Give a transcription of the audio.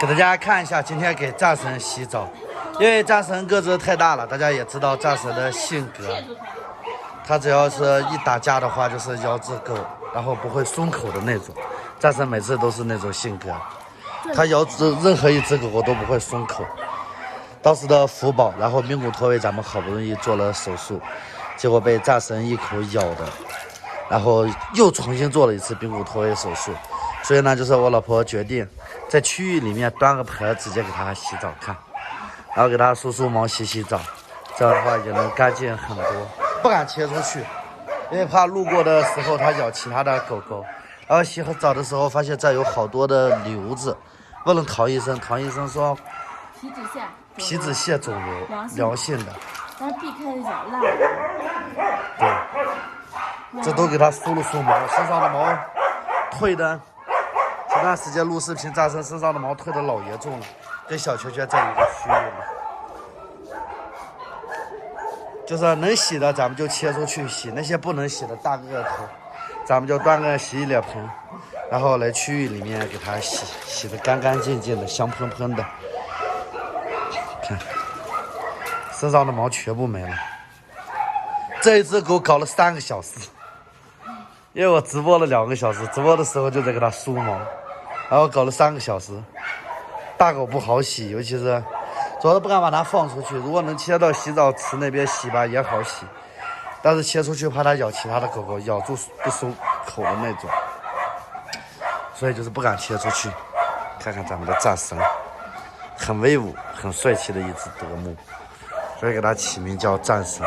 给大家看一下今天给战神洗澡，因为战神个子太大了，大家也知道战神的性格，他只要是一打架的话就是咬只狗，然后不会松口的那种。战神每次都是那种性格，他咬任何一只狗狗都不会松口。当时的福宝，然后髌骨脱位，咱们好不容易做了手术，结果被战神一口咬的，然后又重新做了一次髌骨脱位手术。所以呢，就是我老婆决定在区域里面端个盆，直接给它洗澡看，然后给它梳梳毛、洗洗澡，这样的话也能干净很多。不敢切出去，因为怕路过的时候它咬其他的狗狗。然后洗澡的时候发现这有好多的瘤子，问了唐医生，唐医生说皮脂腺肿瘤，良性的，但是避开一下烂了。对，这都给它梳了梳毛，身上的毛退的。前段时间录视频，战神身上的毛退的老严重了，跟小圈圈在一个区域了。就是能洗的咱们就切出去洗，那些不能洗的大个头，咱们就端个洗衣脸盆，然后来区域里面给它洗，洗得干干净净的，香喷喷的。看，身上的毛全部没了。这一只狗搞了3个小时，因为我直播了2个小时，直播的时候就在给它梳毛。然后搞了3个小时，大狗不好洗，尤其是主要是不敢把它放出去。如果能切到洗澡池那边洗吧，也好洗，但是切出去怕它咬其他的狗狗，咬住不松口的那种，所以就是不敢切出去。看看咱们的战神，很威武、很帅气的一只德牧，所以给它起名叫战神。